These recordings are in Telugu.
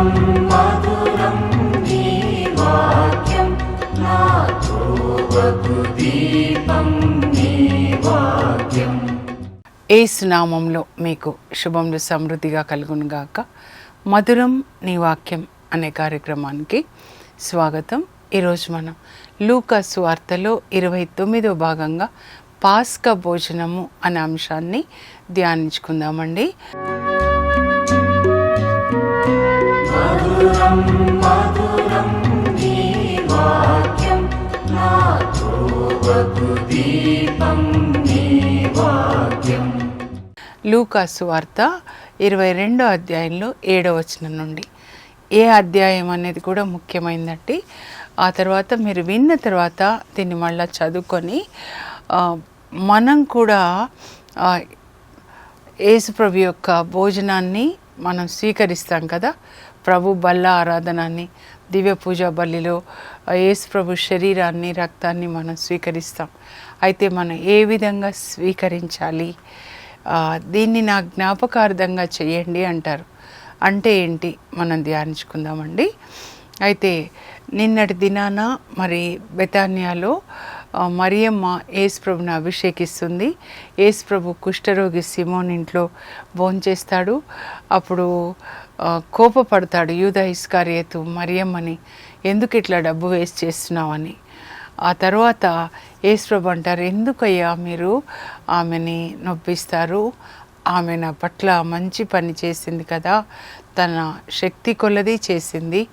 మధురం మధురం నీ వాక్యం నా త్రోవకు దీపం నీ వాక్యం. యేసు నామంలో మీకు శుభములు సమృద్ధిగా కలుగునుగాక. మధురం నీ వాక్యం అనే కార్యక్రమానికి స్వాగతం. ఈరోజు మనం లూకా సువార్తలో 29వ భాగంగా పాస్కా భోజనము అనే అంశాన్ని ధ్యానించుకుందామండి. మధురం మధురం నీ వాక్యం నా త్రోవకు దీపం నీ వాక్యం. లూకా సువార్త 22వ అధ్యాయంలో 7వ వచనం నుండి. ఏ అధ్యాయం అనేది కూడా ముఖ్యమైనదండి. ఆ తర్వాత మీరు విన్న తర్వాత దీన్ని మళ్ళీ చదువుకొని మనం కూడా యేసుప్రభు యొక్క భోజనాన్ని మనం స్వీకరిస్తాం కదా. ప్రభు బల్ల ఆరాధనాన్ని, దివ్య పూజా బలిలో యేసుప్రభు శరీరాన్ని, రక్తాన్ని మనం స్వీకరిస్తాం. అయితే మనం ఏ విధంగా స్వీకరించాలి, దీన్ని నా జ్ఞాపకార్థంగా చేయండి అంటారు. అంటే ఏంటి మనం ధ్యానించుకుందామండి. అయితే నిన్నటి దినాన మరి బెతానియాలో మరియమ్మ యేసుప్రభుని అభిషేకిస్తుంది. యేసుప్రభు కుష్ఠరోగి సిమోన్ ఇంట్లో భోంచేస్తాడు. అప్పుడు కోపపడతాడు యూదా ఇస్కరియోతు మరియమ్మని, ఎందుకు ఇట్లా డబ్బు వేస్ట్ చేస్తున్నావని. ఆ తర్వాత యేసుప్రభు అంటారు, ఎందుకయ్యా మీరు ఆమెని నొప్పిస్తారు, ఆమె నా పట్ల మంచి పని చేసింది కదా, తన శక్తి కొలది చేసింది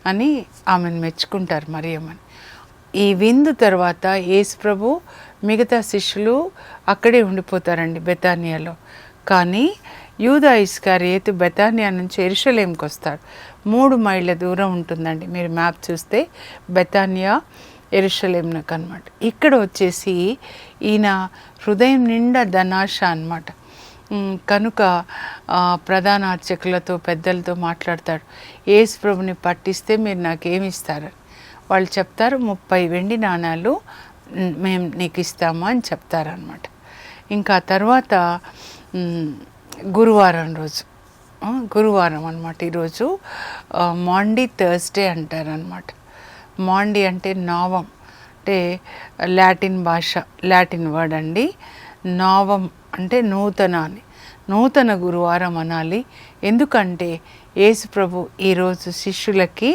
అని ఆమెను మెచ్చుకుంటారు మరియమ్మని. ఈ విందు తర్వాత యేసుప్రభు మిగతా శిష్యులు అక్కడే ఉండిపోతారండి బెతానియాలో. కానీ యూదా ఇస్కరియోతు బెతానియా నుంచి యెరూషలేంకి వస్తాడు. 3 మైళ్ళ దూరం ఉంటుందండి. మీరు మ్యాప్ చూస్తే బెతానియా యెరూషలేంకు అనమాట. ఇక్కడ వచ్చేసి ఈయన హృదయం నిండా ధనాశ అనమాట. కనుక ప్రధాన అర్చకులతో పెద్దలతో మాట్లాడతాడు, యేసుప్రభుని పట్టిస్తే మీరు నాకేమి ఇస్తారని. వాళ్ళు చెప్తారు, 30 వెండి నాణాలు మేము నీకు ఇస్తాము అని చెప్తారనమాట. ఇంకా తర్వాత గురువారం రోజు, గురువారం అనమాట. ఈరోజు మాండీ థర్స్డే అంటారనమాట. మాండీ అంటే నావం, అంటే లాటిన్ భాష, లాటిన్ వర్డ్ అండి. నావం అంటే నూతన అని, నూతన గురువారం అనాలి. ఎందుకంటే యేసుప్రభు ఈరోజు శిష్యులకి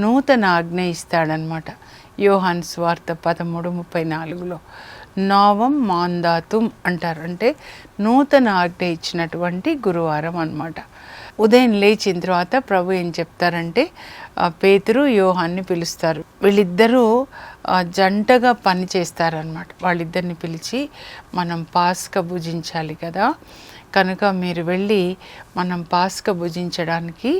నూతన ఆజ్ఞ ఇస్తాడనమాట. యోహాను సువార్త 13:34లో నావం మాందాతుం అంటారు, అంటే నూతన ఆజ్ఞ ఇచ్చినటువంటి గురువారం అన్నమాట. ఉదయం లేచిన తర్వాత ప్రభు ఏం చెప్తారంటే పేతురు యోహాన్ని పిలుస్తారు. వీళ్ళిద్దరూ జంటగా పని చేస్తారనమాట. వాళ్ళిద్దరిని పిలిచి మనం పాస్కా భుజించాలి కదా, కనుక మీరు వెళ్ళి మనం పాస్కా భుజించడానికి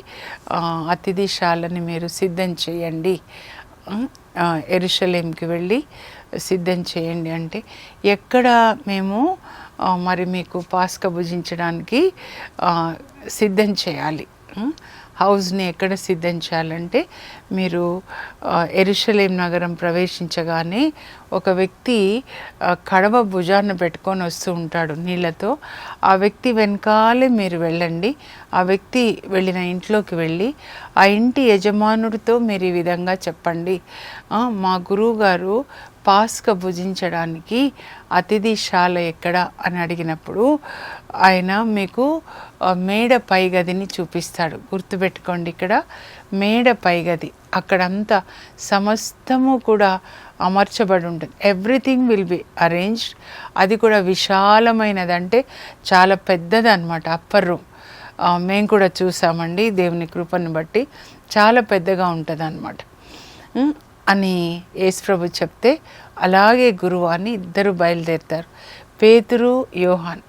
అతిథిశాలని మీరు సిద్ధం చేయండి, యెరూషలేంకి వెళ్ళి సిద్ధం చేయండి. అంటే ఎక్కడ మేము మరి మీకు పాస్కా భుజించడానికి సిద్ధం చేయాలి, హౌస్ని ఎక్కడ సిద్ధం చేయాలంటే, మీరు యెరూషలేం నగరం ప్రవేశించగానే ఒక వ్యక్తి కడవ భుజాన్ని పెట్టుకొని వస్తూ ఉంటాడు నీళ్ళతో. ఆ వ్యక్తి వెనకాలే మీరు వెళ్ళండి. ఆ వ్యక్తి వెళ్ళిన ఇంట్లోకి వెళ్ళి ఆ ఇంటి యజమానుడితో మీరు ఈ విధంగా చెప్పండి, మా గురువు గారు పాస్కా భుజించడానికి అతిథిశాల ఎక్కడ అని అడిగినప్పుడు ఆయన మీకు మేడ పైగదిని చూపిస్తాడు. గుర్తుపెట్టుకోండి, ఇక్కడ మేడ పైగది, అక్కడంతా సమస్తము కూడా అమర్చబడి ఉంటుంది. Everything will be arranged. అది కూడా విశాలమైనది, అంటే చాలా పెద్దది అనమాట. అప్పర్ రూమ్ మేము కూడా చూసామండి, దేవుని కృపను బట్టి చాలా పెద్దగా ఉంటుంది అనమాట అని యేసుప్రభు చెప్తే, అలాగే గురువాన్ని ఇద్దరు బయలుదేరుతారు. పేతురు, యోహాన్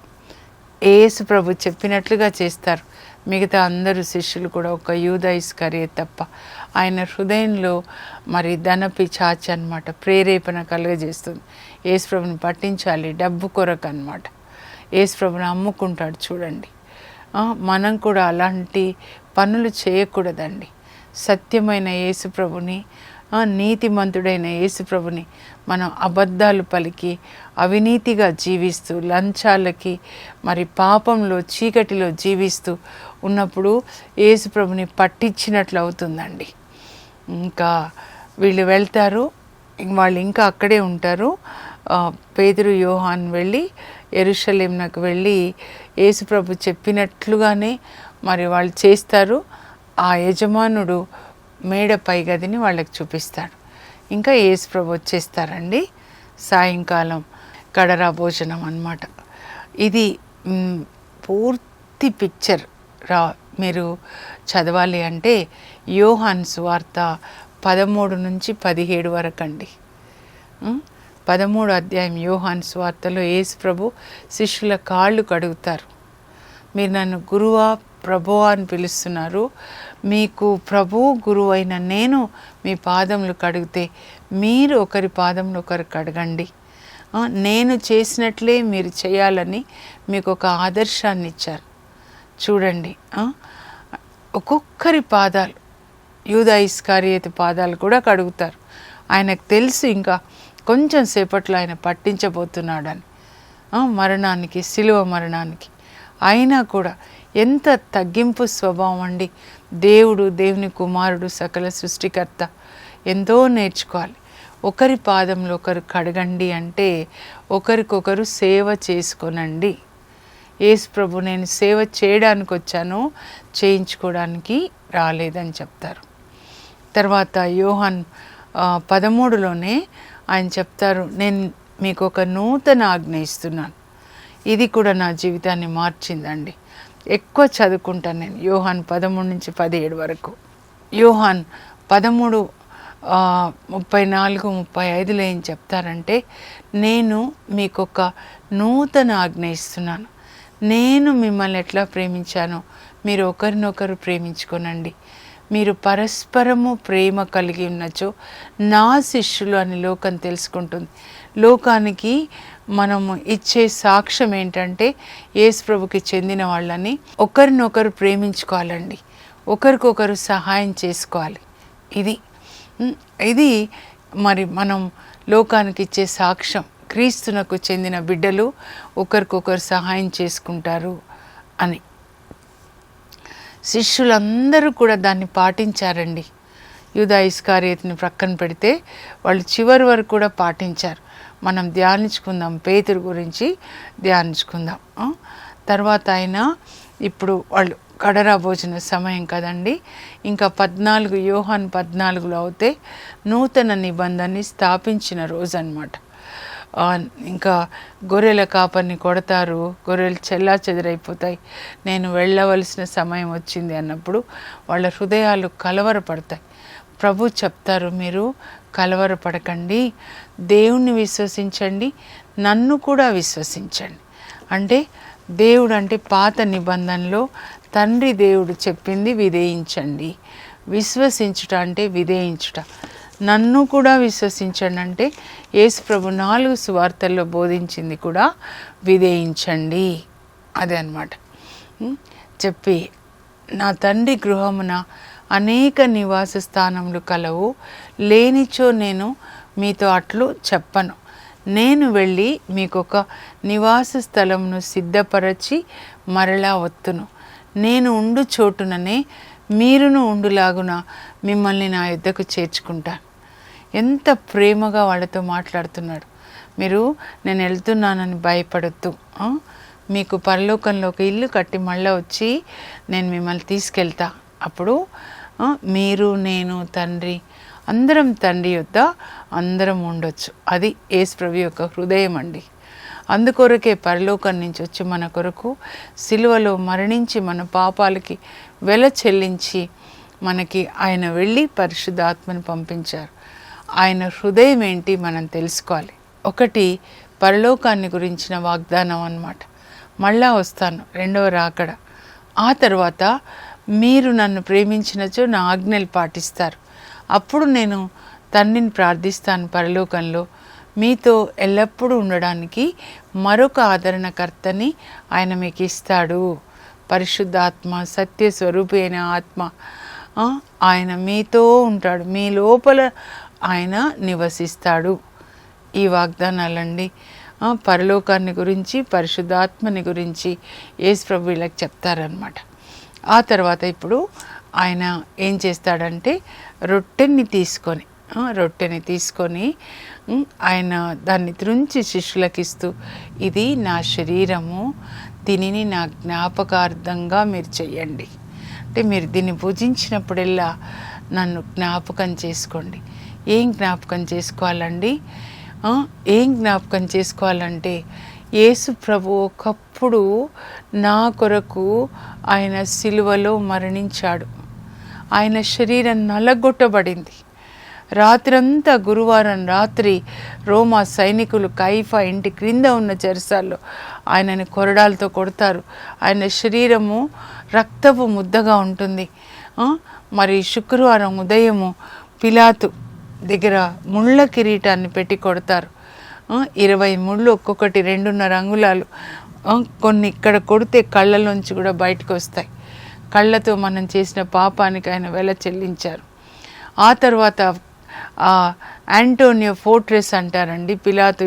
యేసుప్రభు చెప్పినట్లుగా చేస్తారు. మిగతా అందరూ శిష్యులు కూడా, ఒక యూదా ఇస్కరియోతు తప్ప. ఆయన హృదయంలో మరి ధనపిశాచి అన్నమాట, ప్రేరేపణ కలుగజేస్తుంది. యేసుప్రభుని పట్టించాలి, డబ్బు కొరకు అన్నమాట. యేసుప్రభుని అమ్ముకుంటాడు చూడండి. మనం కూడా అలాంటి పనులు చేయకూడదండి. సత్యమైన యేసుప్రభుని నీతిమంతుడైన యేసుప్రభుని మనం అబద్ధాలు పలికి అవినీతిగా జీవిస్తూ లంచాలకి మరి పాపంలో చీకటిలో జీవిస్తూ ఉన్నప్పుడు యేసుప్రభుని పట్టించినట్లు అవుతుందండి. ఇంకా వీళ్ళు వెళ్తారు, వాళ్ళు ఇంకా అక్కడే ఉంటారు. పేతురు యోహాన్ వెళ్ళి యెరూషలేమునకు వెళ్ళి యేసుప్రభు చెప్పినట్లుగానే మరి వాళ్ళు చేస్తారు. ఆ యజమానుడు మేడ పై గదిని వాళ్ళకి చూపిస్తాడు. ఇంకా యేసుప్రభు వచ్చేస్తారండి. సాయంకాలం కడరా భోజనం అన్నమాట. ఇది పూర్తి పిక్చర్ మీరు చదవాలి అంటే యోహాను సువార్త 13 నుంచి 17 వరకు అండి. 13వ అధ్యాయం యోహాను సువార్తలో యేసుప్రభు శిష్యుల కాళ్ళు కడుగుతారు. మీరు నన్ను గురువా ప్రభువా అని పిలుస్తున్నారు, మీకు ప్రభువు గురువు అయిన నేను మీ పాదములు కడిగితే మీరు ఒకరి పాదములు ఒకరు కడగండి, నేను చేసినట్లే మీరు చేయాలని మీకు ఒక ఆదర్శాన్ని ఇచ్చారు. చూడండి, ఒక్కొక్కరి పాదాలు, యూదా ఇస్కరియోతు పాదాలు కూడా కడుగుతారు. ఆయనకు తెలుసు ఇంకా కొంచెం సేపట్లో ఆయన పట్టించబోతున్నాడని, మరణానికి, శిలువ మరణానికి. అయినా కూడా ఎంత తగ్గింపు స్వభావం అండి. దేవుని కుమారుడు, సకల సృష్టికర్త. ఎంతో నేర్చుకోవాలి. ఒకరి పాదంలో ఒకరు కడగండి అంటే ఒకరికొకరు సేవ చేసుకోనండి. యేసు ప్రభు నేను సేవ చేయడానికి వచ్చాను, చేయించుకోవడానికి రాలేదని చెప్తారు. తర్వాత యోహాన్ 13లోనే ఆయన చెప్తారు, నేను మీకు ఒక నూతన ఆజ్ఞ ఇస్తున్నాను. ఇది కూడా నా జీవితాన్ని మార్చిందండి. ఎక్కువ చదువుకుంటాను నేను యోహాన్ 13 నుంచి 17 వరకు. యోహాన్ 13 34, 35లో ఏం చెప్తారంటే, నేను మీకు ఒక నూతన ఆజ్ఞ ఇస్తున్నాను. నేను మిమ్మల్ని ఎట్లా ప్రేమించానో మీరు ఒకరినొకరు ప్రేమించుకోనండి. మీరు పరస్పరము ప్రేమ కలిగి ఉన్నచో నా శిష్యులు అని లోకం తెలుసుకుంటుంది. లోకానికి మనము ఇచ్చే సాక్ష్యం ఏంటంటే యేసు ప్రభుకి చెందిన వాళ్ళని ఒకరినొకరు ప్రేమించుకోవాలండి, ఒకరికొకరు సహాయం చేసుకోవాలి. ఇది మరి మనం లోకానికి ఇచ్చే సాక్ష్యం. క్రీస్తునకు చెందిన బిడ్డలు ఒకరికొకరు సహాయం చేసుకుంటారు అని. శిష్యులందరూ కూడా దాన్ని పాటించారండి. యూదా ఇస్కరియోతుని ప్రక్కన పెడితే వాళ్ళు చివరి వరకు కూడా పాటించారు. మనం ధ్యానించుకుందాం, పేతురు గురించి ధ్యానించుకుందాం. తర్వాత ఆయన ఇప్పుడు వాళ్ళు కడరా భోజన సమయం కదండి. ఇంకా 14 యోహాను 14లో అవుతే నూతన నిబంధనని స్థాపించిన రోజు అన్నమాట. ఇంకా గొర్రెల కాపర్ని కొడతారు, గొర్రెలు చెల్లాచెదరైపోతాయి, నేను వెళ్ళవలసిన సమయం వచ్చింది అన్నప్పుడు వాళ్ళ హృదయాలు కలవరపడతాయి. ప్రభు చెప్తారు, మీరు కలవరపడకండి, దేవుణ్ణి విశ్వసించండి, నన్ను కూడా విశ్వసించండి. అంటే దేవుడు అంటే పాత నిబంధనలో తండ్రి దేవుడు చెప్పింది విధేయించండి. విశ్వసించుట అంటే విధేయించుట. నన్ను కూడా విశ్వసించండి అంటే యేసు ప్రభు 4 సువార్తల్లో బోధించింది కూడా విధేయించండి. అదే అన్నమాట. చెప్పి నా తండ్రి గృహమున అనేక నివాస స్థానములు కలవు, లేనిచో నేను మీతో అట్లు చెప్పను. నేను వెళ్ళి మీకు ఒక నివాస స్థలమును సిద్ధపరచి మరలా వత్తును. నేను ఉండు చోటుననే మీరును ఉండులాగున మిమ్మల్ని నా యుద్ధకు చేర్చుకుంటాను. ఎంత ప్రేమగా వాళ్ళతో మాట్లాడుతున్నాడు. మీరు నేను వెళ్తున్నానని భయపడొద్దు, మీకు పరలోకంలో ఒక ఇల్లు కట్టి మళ్ళీ వచ్చి నేను మిమ్మల్ని తీసుకెళ్తా. అప్పుడు మీరు, నేను, తండ్రి అందరం తండ్రి యొద్ద అందరం ఉండొచ్చు. అది యేసు ప్రభు యొక్క హృదయం అండి. అందుకొరకే పరలోకం నుంచి వచ్చి మన కొరకు సిలువలో మరణించి మన పాపాలకి వెల చెల్లించి మనకి ఆయన వెళ్ళి పరిశుద్ధాత్మను పంపించారు. ఆయన హృదయం ఏంటి మనం తెలుసుకోవాలి. ఒకటి పరలోకాన్ని గురించిన వాగ్దానం అన్నమాట. మళ్ళా వస్తాను, రెండవ రాకడ. ఆ తర్వాత మీరు నన్ను ప్రేమించినచో నా ఆజ్ఞలు పాటిస్తారు. అప్పుడు నేను తండ్రిని ప్రార్థిస్తాను, పరలోకంలో మీతో ఎల్లప్పుడూ ఉండడానికి మరొక ఆదరణకర్తని ఆయన మీకు ఇస్తాడు. పరిశుద్ధాత్మ, సత్య స్వరూపి అయిన ఆత్మ, ఆయన మీతో ఉంటాడు, మీ లోపల ఆయన నివసిస్తాడు. ఈ వాగ్దానాలండి పరలోకాన్ని గురించి, పరిశుద్ధాత్మని గురించి యేసు ప్రభు వీళ్ళకి చెప్తారనమాట. ఆ తర్వాత ఇప్పుడు ఆయన ఏం చేస్తాడంటే రొట్టెని తీసుకొని ఆయన దాన్ని త్రుంచి శిష్యులకు ఇస్తూ, ఇది నా శరీరము, దీనిని నా జ్ఞాపకార్థంగా మీరు చెయ్యండి. అంటే మీరు దీన్ని భుజించినప్పుడల్లా నన్ను జ్ఞాపకం చేసుకోండి. ఏం జ్ఞాపకం చేసుకోవాలండి? ఏం జ్ఞాపకం చేసుకోవాలంటే యేసు ప్రభు ఒకప్పుడు నా కొరకు ఆయన సిలువలో మరణించాడు. ఆయన శరీరం నలగొట్టబడింది. రాత్రంతా గురువారం రాత్రి రోమా సైనికులు కైఫా ఇంటి క్రింద ఉన్న చెరసాల్లో ఆయనని కొరడాలతో కొడతారు. ఆయన శరీరము రక్తపు ముద్దగా ఉంటుంది. మరి శుక్రవారం ఉదయము పిలాతు దగ్గర ముళ్ళ కిరీటాన్ని పెట్టి కొడతారు. 20 ముళ్ళు, ఒక్కొక్కటి 2.5 అంగుళాలు. కొన్ని ఇక్కడ కొడితే కళ్ళలోంచి కూడా బయటకు వస్తాయి. కళ్ళతో మనం చేసిన పాపానికి ఆయన వెల చెల్లించారు. ఆ తర్వాత యాంటోనియో ఫోర్ట్రెస్ అంటారండి పిలాతు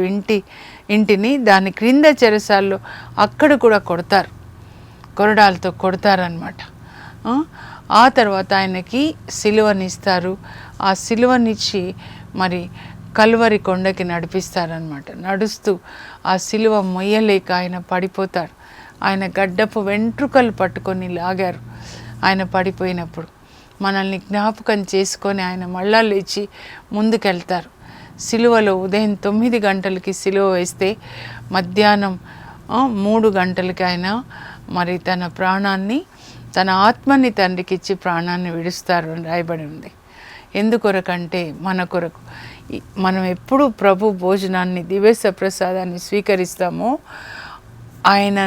ఇంటిని, దాని క్రింద చెరసాల్లో అక్కడ కూడా కొడతారు, కొరడాలతో కొడతారనమాట. ఆ తర్వాత ఆయనకి సిలువనిస్తారు. ఆ సిలువనిచ్చి మరి కల్వరి కొండకి నడిపిస్తారనమాట. నడుస్తూ ఆ సిలువ మొయ్యలేక ఆయన పడిపోతారు. ఆయన గడ్డపు వెంట్రుకలు పట్టుకొని లాగారు. ఆయన పడిపోయినప్పుడు మనల్ని జ్ఞాపకం చేసుకొని ఆయన మళ్ళా లేచి ముందుకెళ్తారు. సిలువలో ఉదయం 9 గంటలకి సిలువ వేస్తే మధ్యాహ్నం 3 గంటలకి ఆయన మరి తన ప్రాణాన్ని, తన ఆత్మని తండ్రికి ఇచ్చి ప్రాణాన్ని విడుస్తారు అని రాయబడి ఉంది. ఎందుకొరకంటే మన కొరకు. మనం ఎప్పుడు ప్రభు భోజనాన్ని, దివ్యస ప్రసాదాన్ని స్వీకరిస్తామో ఆయన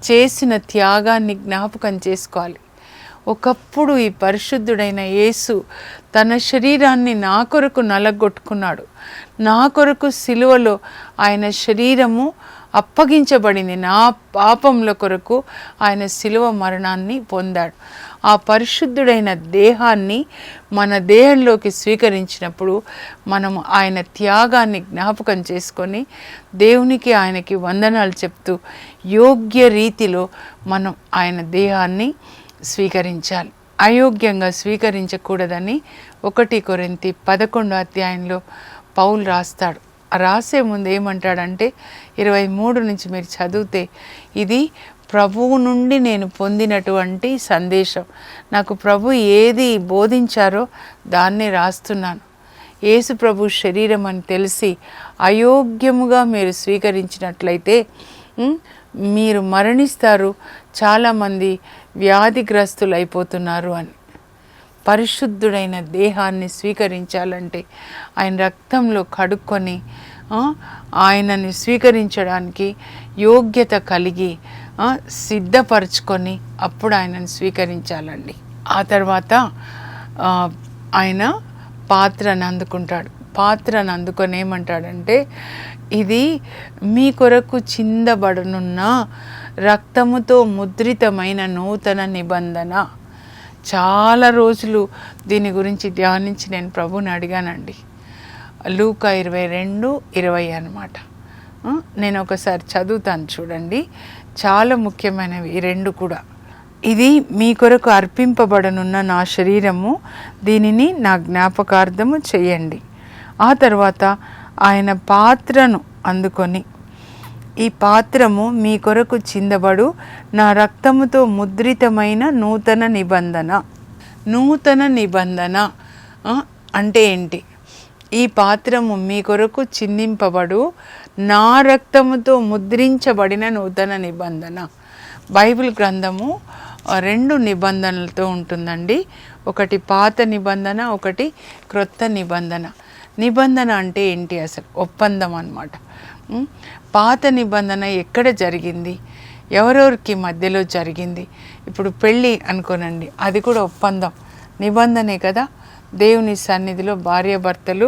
చేసిన త్యాగాన్ని జ్ఞాపకం చేసుకోవాలి. ఒకప్పుడు ఈ పరిశుద్ధుడైన యేసు తన శరీరాన్ని నా కొరకు నలగొట్టుకున్నాడు. నా కొరకు సిలువలో ఆయన శరీరము అప్పగించబడింది. నా పాపముల కొరకు ఆయన సిలువ మరణాన్ని పొందాడు. ఆ పరిశుద్ధుడైన దేహాన్ని మన దేహంలోకి స్వీకరించినప్పుడు మనము ఆయన త్యాగాన్ని జ్ఞాపకం చేసుకొని దేవునికి, ఆయనకి వందనాలు చెప్తూ యోగ్య రీతిలో మనం ఆయన దేహాన్ని స్వీకరించాలి. అయోగ్యంగా స్వీకరించకూడదని 1 కొరింథీ 11 అధ్యాయంలో పౌలు రాస్తాడు. రాసే ముందు ఏమంటాడంటే 23 నుంచి మీరు చదివితే, ఇది ప్రభువు నుండి నేను పొందినటువంటి సందేశం, నాకు ప్రభు ఏది బోధించారో దాన్నే రాస్తున్నాను. యేసు ప్రభు శరీరం అని తెలిసి అయోగ్యముగా మీరు స్వీకరించినట్లయితే మీరు మరణిస్తారు, చాలామంది వ్యాధిగ్రస్తులు అయిపోతున్నారు అని. పరిశుద్ధుడైన దేహాన్ని స్వీకరించాలంటే ఆయన రక్తంలో కడుక్కొని ఆయనని స్వీకరించడానికి యోగ్యత కలిగి సిద్ధపరచుకొని అప్పుడు ఆయనను స్వీకరించాలండి. ఆ తర్వాత ఆయన పాత్రను అందుకుంటాడు. పాత్రను అందుకొని ఏమంటాడంటే, ఇది మీ కొరకు చిందబడనున్న రక్తముతో ముద్రితమైన నూతన నిబంధన. చాలా రోజులు దీని గురించి ధ్యానించి నేను ప్రభుని అడిగానండి. లూకా 22:20 అన్నమాట. నేను ఒకసారి చదువుతాను చూడండి. చాలా ముఖ్యమైనవి ఈ 2 కూడా. ఇది మీ కొరకు అర్పింపబడనున్న నా శరీరము, దీనిని నా జ్ఞాపకార్థము చేయండి. ఆ తర్వాత ఆయన పాత్రను అందుకొని, ఈ పాత్రము మీ కొరకు చిందబడు నా రక్తముతో ముద్రితమైన నూతన నిబంధన. నూతన నిబంధన అంటే ఏంటి? ఈ పాత్రము మీ కొరకు చిందింపబడు నా రక్తముతో ముద్రించబడిన నూతన నిబంధన. బైబిల్ గ్రంథము 2 నిబంధనలతో ఉంటుందండి. ఒకటి పాత నిబంధన, ఒకటి క్రొత్త నిబంధన. నిబంధన అంటే ఏంటి? అసలు ఒప్పందం అన్నమాట. పాత నిబంధన ఎక్కడ జరిగింది? ఎవరెవరికి మధ్యలో జరిగింది? ఇప్పుడు పెళ్ళి అనుకోనండి, అది కూడా ఒప్పందం, నిబంధనే కదా. దేవుని సన్నిధిలో భార్యాభర్తలు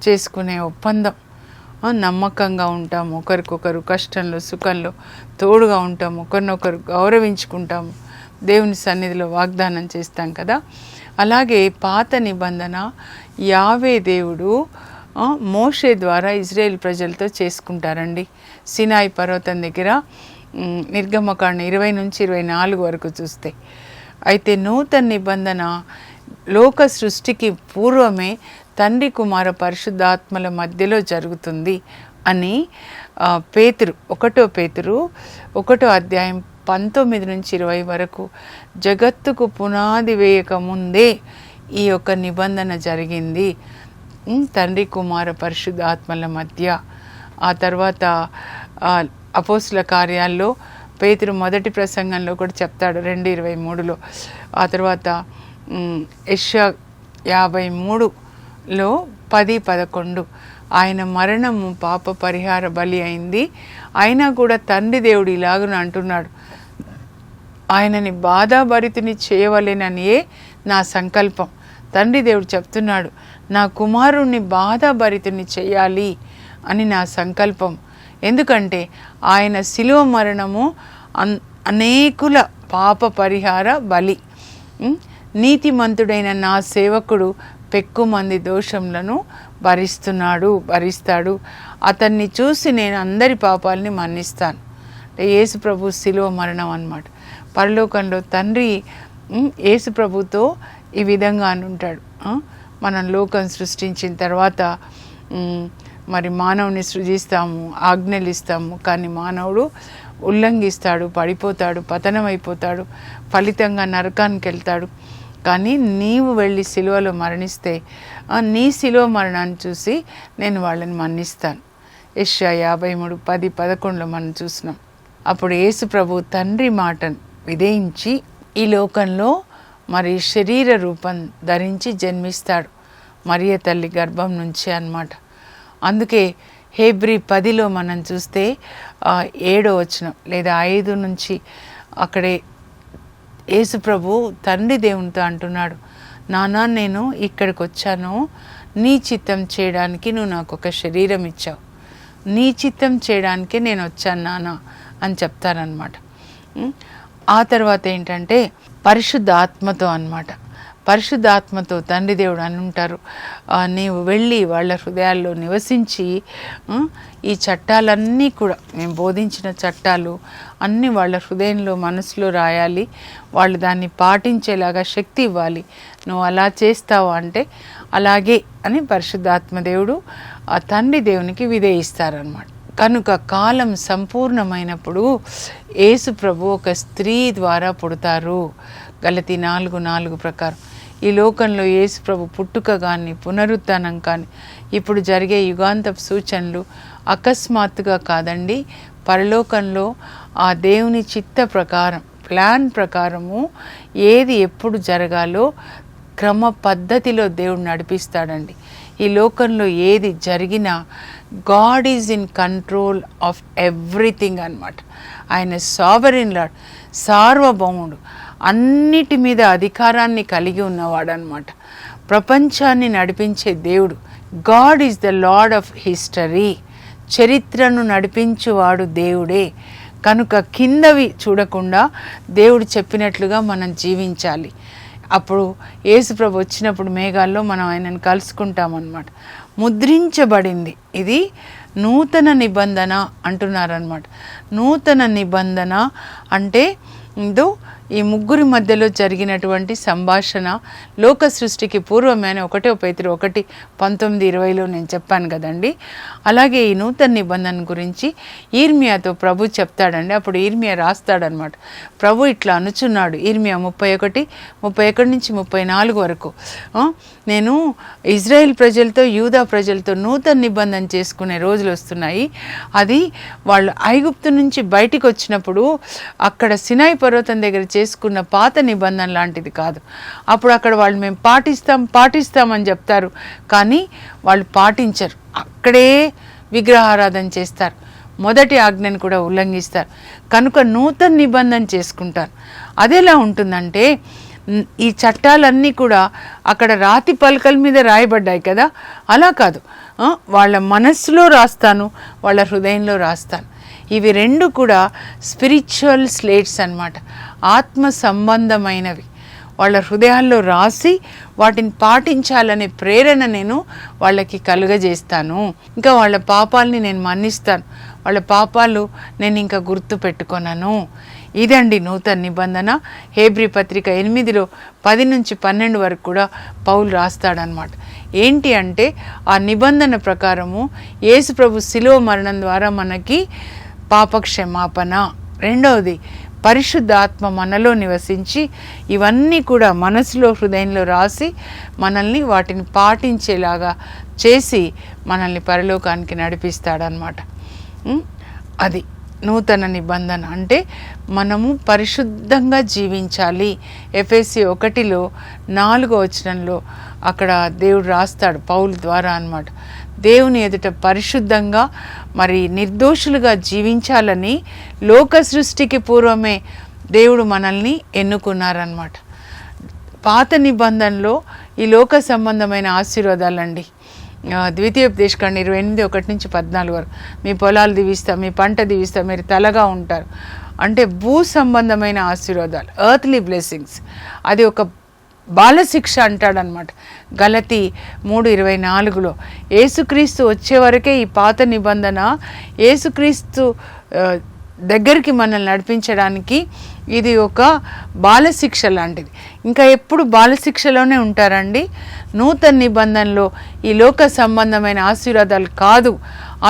చేసుకునే ఒప్పందం. నమ్మకంగా ఉంటాము, ఒకరికొకరు కష్టంలో సుఖంలో తోడుగా ఉంటాము, ఒకరినొకరు గౌరవించుకుంటాము, దేవుని సన్నిధిలో వాగ్దానం చేస్తాం కదా. అలాగే పాత నిబంధన యావే దేవుడు మోషే ద్వారా ఇజ్రాయేల్ ప్రజలతో చేసుకుంటారండి. సినాయి పర్వతం దగ్గర నిర్గమకాండ 20 నుంచి 24 వరకు చూస్తే. అయితే నూతన నిబంధన లోక సృష్టికి పూర్వమే తండ్రి కుమార పరిశుద్ధాత్మల మధ్యలో జరుగుతుంది అని పేతురు 1 అధ్యాయం 19 నుంచి 20 వరకు జగత్తుకు పునాది వేయక ముందే ఈ యొక్క నిబంధన జరిగింది తండ్రి కుమార పరిశుద్ధాత్మల మధ్య. ఆ తర్వాత అపోస్తుల కార్యాల్లో పేతురు మొదటి ప్రసంగంలో కూడా చెప్తాడు 2:23లో. ఆ తర్వాత యెషయా 53లో 10-11 ఆయన మరణము పాప పరిహార బలి అయింది, అయినా కూడా తండ్రి దేవుడు ఇలాగను అంటున్నాడు, ఆయనని బాధాభరితుని చేయవలెననియే నా సంకల్పం. తండ్రి దేవుడు చెప్తున్నాడు, నా కుమారుణ్ణి బాధాభరితుని చేయాలి అని నా సంకల్పం. ఎందుకంటే ఆయన శిలువ మరణము అనేకుల పాప పరిహార బలి. నీతిమంతుడైన నా సేవకుడు పెక్కుమంది దోషములను భరిస్తాడు. అతన్ని చూసి నేను అందరి పాపాలని మన్నిస్తాను. అంటే యేసు ప్రభు శిలువ మరణం అన్నమాట. పరలోకంలో తండ్రి యేసు ప్రభుతో ఈ విధంగా అనుంటాడు, మనం లోకం సృష్టించిన తర్వాత మరి మానవుని సృజిస్తాము, ఆజ్ఞలు ఇస్తాము, కానీ మానవుడు ఉల్లంఘిస్తాడు, పడిపోతాడు, పతనమైపోతాడు, ఫలితంగా నరకానికి వెళ్తాడు. కానీ నీవు వెళ్ళి సిలువలో మరణిస్తే నీ సిలువ మరణాన్ని చూసి నేను వాళ్ళని మన్నిస్తాను. యెషయా 53:10-11లో మనం చూసినాం. అప్పుడు యేసు ప్రభు తండ్రి మాటను విధేయించి ఈ లోకంలో మరి శరీర రూపం ధరించి జన్మిస్తాడు, మరియ తల్లి గర్భం నుంచి అన్నమాట. అందుకే హెబ్రీ 10లో మనం చూస్తే 7వ వచనం లేదా 5 నుంచి అక్కడే యేసు ప్రభు తండ్రి దేవునితో అంటున్నాడు, నానా నేను ఇక్కడికి వచ్చాను నీ చిత్తం చేయడానికి, నువ్వు నాకు ఒక శరీరం ఇచ్చావు, నీ చిత్తం చేయడానికే నేను వచ్చాను నాన్న అని చెప్తారనమాట. ఆ తర్వాత ఏంటంటే పరిశుద్ధ ఆత్మతో అన్నమాట. పరిశుద్ధాత్మతో తండ్రి దేవుడు అని ఉంటారు, నీవు వెళ్ళి వాళ్ళ హృదయాల్లో నివసించి ఈ చట్టాలన్నీ కూడా మేము బోధించిన చట్టాలు అన్నీ వాళ్ళ హృదయంలో మనసులో రాయాలి, వాళ్ళు దాన్ని పాటించేలాగా శక్తి ఇవ్వాలి. నువ్వు అలా చేస్తావు అంటే అలాగే అని పరిశుద్ధాత్మ దేవుడు ఆ తండ్రి దేవునికి విధేయిస్తారనమాట. కనుక కాలం సంపూర్ణమైనప్పుడు యేసు ప్రభు ఒక స్త్రీ ద్వారా పుడతారు. గలతీ 4:4 ప్రకారం ఈ లోకంలో యేసు ప్రభు పుట్టుక కానీ పునరుత్థానం కానీ ఇప్పుడు జరిగే యుగాంతపు సూచనలు అకస్మాత్తుగా కాదండి. పరలోకంలో ఆ దేవుని చిత్త ప్రకారం ప్లాన్ ప్రకారము ఏది ఎప్పుడు జరగాలో క్రమ పద్ధతిలో దేవుడు నడిపిస్తాడండి. ఈ లోకంలో ఏది జరిగినా God is in control of everything అన్నమాట. ఆయన సావరిన్ లార్డ్, సార్వభౌముడు, అన్నిటి మీద అధికారాన్ని కలిగి ఉన్నవాడు అన్నమాట. ప్రపంచాన్ని నడిపించే దేవుడు. God is the lord of history. చరిత్రను నడిపించువాడు దేవుడే. కనుక కిందవి చూడకుండా దేవుడు చెప్పినట్లుగా మనం జీవించాలి. అప్పుడు యేసుప్రభు వచ్చినప్పుడు మేఘాల్లో మనం ఆయనను కలుసుకుంటామన్నమాట. ముద్రించబడింది. ఇది నూతన నిబంధన అంటున్నారన్నమాట. నూతన నిబంధన అంటే ఇదో ఈ ముగ్గురి మధ్యలో జరిగినటువంటి సంభాషణ లోక సృష్టికి పూర్వమే అని 1 పేతురు 1:19-20లో నేను చెప్పాను కదండి. అలాగే ఈ నూతన నిబంధన గురించి ఇర్మియాతో ప్రభు చెప్తాడండి. అప్పుడు ఇర్మియా రాస్తాడనమాట, ప్రభు ఇట్లా అనుచున్నాడు. ఇర్మియా 31 నుంచి 34 వరకు, నేను ఇజ్రాయెల్ ప్రజలతో యూదా ప్రజలతో నూతన నిబంధన చేసుకునే రోజులు వస్తున్నాయి. అది వాళ్ళు ఐగుప్తు నుంచి బయటికి వచ్చినప్పుడు అక్కడ సినాయి పర్వతం దగ్గర చేసుకున్న పాత నిబంధన లాంటిది కాదు. అప్పుడు అక్కడ వాళ్ళు మేము పాటిస్తామని చెప్తారు, కానీ వాళ్ళు పాటించరు. అక్కడే విగ్రహారాధన చేస్తారు, మొదటి ఆజ్ఞను కూడా ఉల్లంఘిస్తారు. కనుక నూతన నిబంధన చేసుకుంటారు. అదెలా ఉంటుందంటే ఈ చట్టాలన్నీ కూడా అక్కడ రాతి పలకల మీద రాయబడ్డాయి కదా, అలా కాదు, వాళ్ళ మనస్సులో రాస్తాను, వాళ్ళ హృదయంలో రాస్తాను. ఇవి రెండు కూడా స్పిరిచువల్ స్లేట్స్ అన్నమాట, ఆత్మ సంబంధమైనవి. వాళ్ళ హృదయాల్లో రాసి వాటిని పాటించాలనే ప్రేరణ నేను వాళ్ళకి కలుగజేస్తాను. ఇంకా వాళ్ళ పాపాలని నేను మన్నిస్తాను, వాళ్ళ పాపాలు నేను ఇంకా గుర్తు పెట్టుకొనను. ఇదండి నూతన నిబంధన. హెబ్రీ పత్రిక 8:10-12 వరకు కూడా పౌలు రాస్తాడనమాట. ఏంటి అంటే ఆ నిబంధన ప్రకారము యేసు ప్రభు శిలువ మరణం ద్వారా మనకి పాపక్షమాపణ. రెండవది పరిశుద్ధాత్మ మనలో నివసించి ఇవన్నీ కూడా మనసులో హృదయంలో రాసి మనల్ని వాటిని పాటించేలాగా చేసి మనల్ని పరలోకానికి నడిపిస్తాడనమాట. అది నూతన నిబంధన అంటే మనము పరిశుద్ధంగా జీవించాలి. ఎఫెసీ 1:4 అక్కడ దేవుడు రాస్తాడు పౌలు ద్వారా అన్నమాట. దేవుని ఎదుట పరిశుద్ధంగా మరి నిర్దోషులుగా జీవించాలని లోక సృష్టికి పూర్వమే దేవుడు మనల్ని ఎన్నుకున్నారన్నమాట. పాత నిబంధనలో ఈ లోక సంబంధమైన ఆశీర్వాదాలండి. ద్వితీయోపదేశకాండ 28:1-14 వరకు మీ పొలాలు దీవిస్తా, మీ పంట దీవిస్తా, మీరు తలగా ఉంటారు అంటే భూ సంబంధమైన ఆశీర్వాదాలు, ఎర్త్లీ బ్లెస్సింగ్స్. అది ఒక బాలశిక్ష అంటాడనమాట. గలతీ 3:24 యేసుక్రీస్తు వచ్చే వరకే ఈ పాత నిబంధన యేసుక్రీస్తు దగ్గరికి మనల్ని నడిపించడానికి ఇది ఒక బాలశిక్ష లాంటిది. ఇంకా ఎప్పుడు బాలశిక్షలోనే ఉంటారండి. నూతన నిబంధనలో ఈ లోక సంబంధమైన ఆశీర్వాదాలు కాదు.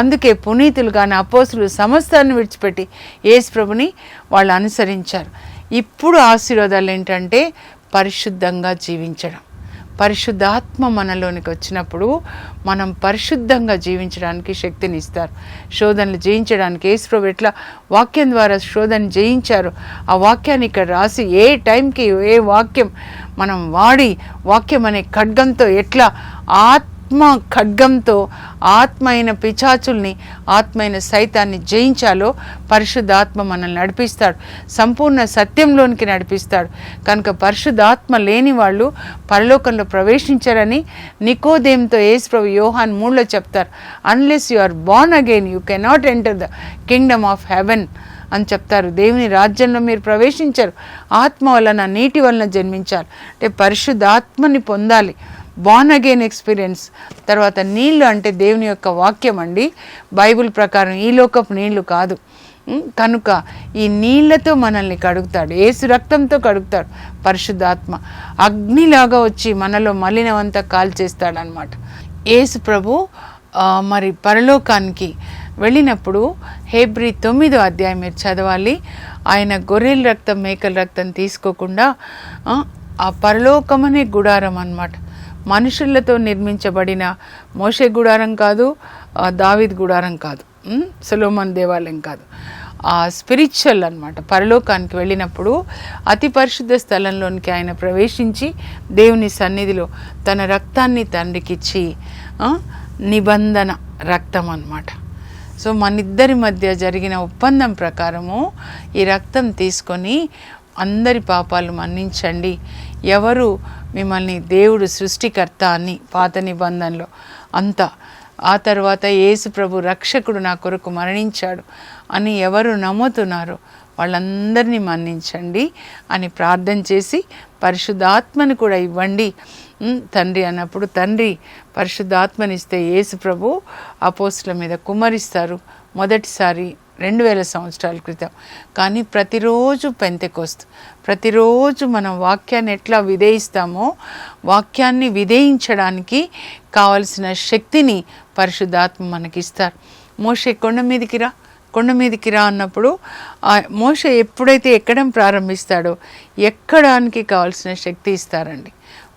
అందుకే పునీతులు కానీ అపోస్తులు సమస్తాన్ని విడిచిపెట్టి యేసు ప్రభుని వాళ్ళు అనుసరించారు. ఇప్పుడు ఆశీర్వాదాలు ఏంటంటే పరిశుద్ధంగా జీవించడం. పరిశుద్ధాత్మ మనలోనికి వచ్చినప్పుడు మనం పరిశుద్ధంగా జీవించడానికి శక్తిని ఇస్తారు. శోధనలు జయించడానికి యేసు ప్రభు ఎట్లా వాక్యం ద్వారా శోధన జయించారు ఆ వాక్యాన్ని ఇక్కడ రాసి ఏ టైంకి ఏ వాక్యం మనం వాడి వాక్యం అనే ఖడ్గంతో ఎట్లా ఆత్మ ఖడ్గంతో ఆత్మ అయిన పిచాచుల్ని ఆత్మ అయిన సైతాన్ని జయించాలో పరిశుద్ధాత్మ మనల్ని నడిపిస్తాడు, సంపూర్ణ సత్యంలోనికి నడిపిస్తాడు. కనుక పరిశుద్ధాత్మ లేని వాళ్ళు పరలోకంలో ప్రవేశించారని నికోదేముతో యేసు ప్రభు యోహాన్ 3 చెప్తారు. Unless you are born again you cannot enter the kingdom of heaven అని చెప్తారు. దేవుని రాజ్యంలో మీరు ప్రవేశించారు, ఆత్మ వలన నీటి వలన జన్మించాలి అంటే పరిశుద్ధాత్మని పొందాలి. Born again experience. తర్వాత నీళ్ళు అంటే దేవుని యొక్క వాక్యం అండి. బైబిల్ ప్రకారం ఈ లోకపు నీళ్లు కాదు. కనుక ఈ నీళ్లతో మనల్ని కడుగుతాడు, యేసు రక్తంతో కడుగుతాడు. పరిశుద్ధాత్మ అగ్నిలాగా వచ్చి మనలో మలినమంతా కాల్చేస్తాడనమాట. యేసు ప్రభు మరి పరలోకానికి వెళ్ళినప్పుడు హెబ్రీ 9వ అధ్యాయం మీరు చదవాలి. ఆయన గొర్రెల రక్తం మేకల రక్తం తీసుకోకుండా ఆ పరలోకమనే గుడారం అన్నమాట. మనుషులతో నిర్మించబడిన మోషే గుడారం కాదు, దావీద్ గుడారం కాదు, సొలొమోన్ దేవాలయం కాదు, ఆ స్పిరిచువల్ అన్నమాట. పరలోకానికి వెళ్ళినప్పుడు అతి పరిశుద్ధ స్థలంలోనికి ఆయన ప్రవేశించి దేవుని సన్నిధిలో తన రక్తాన్ని తండ్రికిచ్చి నిబంధన రక్తం అన్నమాట. సో మనిద్దరి మధ్య జరిగిన ఒప్పందం ప్రకారము ఈ రక్తం తీసుకొని అందరి పాపాలు మన్నించండి. ఎవరు మిమ్మల్ని దేవుడు సృష్టికర్త అని పాత నిబంధనలో అంతా, ఆ తర్వాత యేసు ప్రభు రక్షకుడు నా కొరకు మరణించాడు అని ఎవరు నమ్ముతున్నారో వాళ్ళందరినీ మన్నించండి అని ప్రార్థన చేసి పరిశుద్ధాత్మని కూడా ఇవ్వండి తండ్రి అన్నప్పుడు తండ్రి పరిశుద్ధాత్మనిస్తే యేసు ప్రభు అపోస్తుల మీద కుమ్మరిస్తారు మొదటిసారి 2000 సంవత్సరాల క్రితం. కానీ ప్రతిరోజు పెంతెకొస్తు, ప్రతిరోజు మనం వాక్యాన్ని ఎట్లా విధేయిస్తామో వాక్యాన్ని విధేయించడానికి కావలసిన శక్తిని పరిశుద్ధాత్మ మనకిస్తారు. మోషే కొండ మీదకి రా అన్నప్పుడు మోషే ఎప్పుడైతే ఎక్కడం ప్రారంభిస్తాడో ఎక్కడానికి కావాల్సిన శక్తి ఇస్తారండి.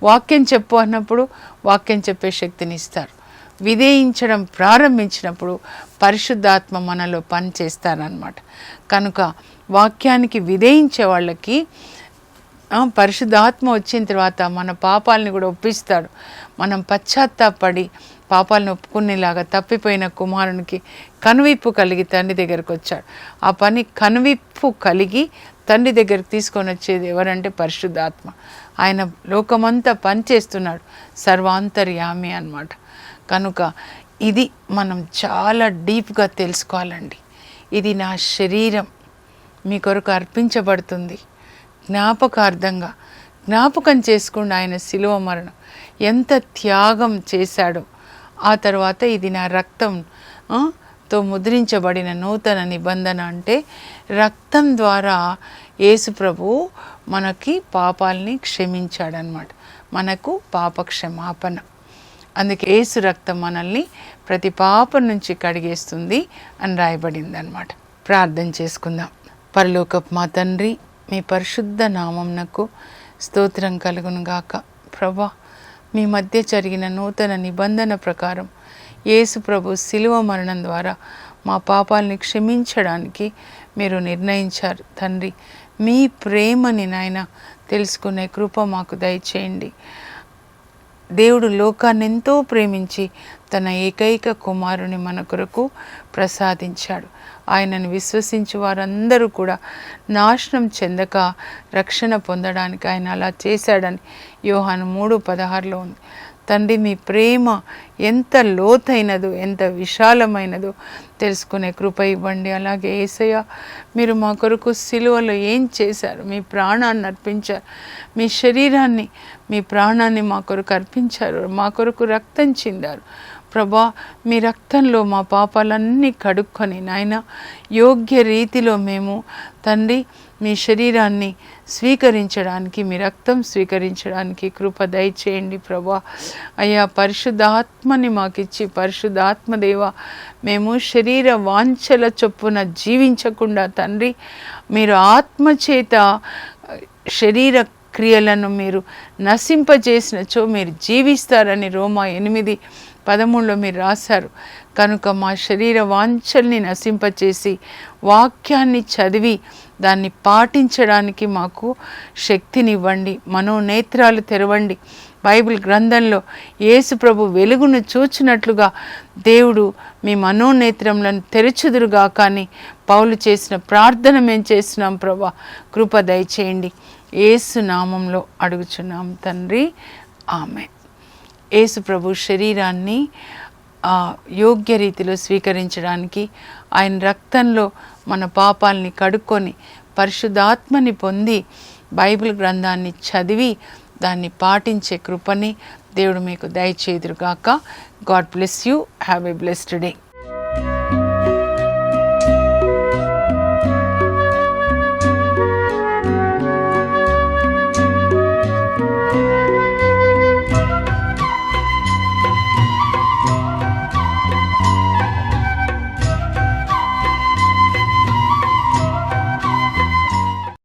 వాక్యం చెప్పు అన్నప్పుడు వాక్యం చెప్పే శక్తిని ఇస్తారు. విధేయించడం ప్రారంభించినప్పుడు పరిశుద్ధాత్మ మనలో పనిచేస్తారనమాట. కనుక వాక్యానికి విధేయించే వాళ్ళకి పరిశుద్ధాత్మ వచ్చిన తర్వాత మన పాపాలని కూడా ఒప్పిస్తాడు. మనం పశ్చాత్తాపడి పాపాలను ఒప్పుకునేలాగా తప్పిపోయిన కుమారునికి కనువిప్పు కలిగి తండ్రి దగ్గరకు వచ్చాడు. ఆ పని కనువిప్పు కలిగి తండ్రి దగ్గరికి తీసుకొని వచ్చేది ఎవరంటే పరిశుద్ధాత్మ. ఆయన లోకమంతా పనిచేస్తున్నాడు, సర్వాంతర్యామి అన్నమాట. కనుక ఇది మనం చాలా డీప్గా తెలుసుకోవాలండి. ఇది నా శరీరం మీ కొరకు అర్పించబడుతుంది, జ్ఞాపకార్థంగా జ్ఞాపకం చేసుకోండి ఆయన శిలువ మరణం ఎంత త్యాగం చేశాడో. ఆ తర్వాత ఇది నా రక్తం తో ముద్రించబడిన నూతన నిబంధన అంటే రక్తం ద్వారా యేసు ప్రభువు మనకి పాపాలని క్షమించాడనమాట. మనకు పాప క్షమాపణ. అందుకే యేసు రక్తం మనల్ని ప్రతి పాపం నుంచి కడిగేస్తుంది అని రాయబడింది అనమాట. ప్రార్థన చేసుకుందాం. పరలోకపు మా తండ్రి, మీ పరిశుద్ధ నామమునకు స్తోత్రం కలుగును గాక. ప్రభా, మీ మధ్య జరిగిన నూతన నిబంధన ప్రకారం యేసు ప్రభు శిలువ మరణం ద్వారా మా పాపాలని క్షమించడానికి మీరు నిర్ణయించారు తండ్రి. మీ ప్రేమని నాయన తెలుసుకునే కృప మాకు దయచేయండి. దేవుడు లోకాన్ని ఎంతో ప్రేమించి తన ఏకైక కుమారుని మన కొరకు ప్రసాదించాడు. ఆయనను విశ్వసించి వారందరూ కూడా నాశనం చెందక రక్షణ పొందడానికి ఆయన అలా చేశాడని యోహాను 3:16 ఉంది. తండ్రి, మీ ప్రేమ ఎంత లోతైనదో, ఎంత విశాలమైనదో తెలుసుకునే కృప ఇవ్వండి. అలాగే యేసయ్య, మీరు మా కొరకు సిలువలో ఏం చేశారు? మీ ప్రాణాన్ని అర్పించారు. మీ శరీరాన్ని, మీ ప్రాణాన్ని మా కొరకు అర్పించారు. మా కొరకు రక్తం చిందారు. ప్రభా, మీ రక్తంలో మా పాపాలన్నీ కడుక్కొని నాయన యోగ్య రీతిలో మేము తండ్రి మీ శరీరాన్ని స్వీకరించడానికి, మీ రక్తం స్వీకరించడానికి కృప దయచేయండి ప్రభా. అయ్యా, పరిశుద్ధాత్మని మాకిచ్చి, పరిశుద్ధాత్మదేవ, మేము శరీర వాంఛల చొప్పున జీవించకుండా తండ్రి మీరు ఆత్మచేత శరీర క్రియలను మీరు నశింపజేసినచో మీరు జీవిస్తారని రోమా 8:13 మీరు రాశారు. కనుక మా శరీర వాంఛల్ని నశింపచేసి వాక్యాన్ని చదివి దాన్ని పాటించడానికి మాకు శక్తినివ్వండి. మనోనేత్రాలు తెరవండి. బైబిల్ గ్రంథంలో యేసు ప్రభు వెలుగును చూచినట్లుగా దేవుడు మీ మనోనేత్రములను తెరచుదురుగా. కానీ పౌలు చేసిన ప్రార్థన మేము చేస్తున్నాం ప్రభా, కృప దయచేయండి. యేసు నామంలో అడుగుచున్నాం తండ్రి, ఆమేన్. యేసు ప్రభు శరీరాన్ని యోగ్య రీతిలో స్వీకరించడానికి, ఆయన రక్తంలో మన పాపాలని కడుక్కొని పరిశుద్ధాత్మని పొంది బైబిల్ గ్రంథాన్ని చదివి దాన్ని పాటించే కృపని దేవుడు మీకు దయచేయుదురుగాక. God bless you. Have a blessed day.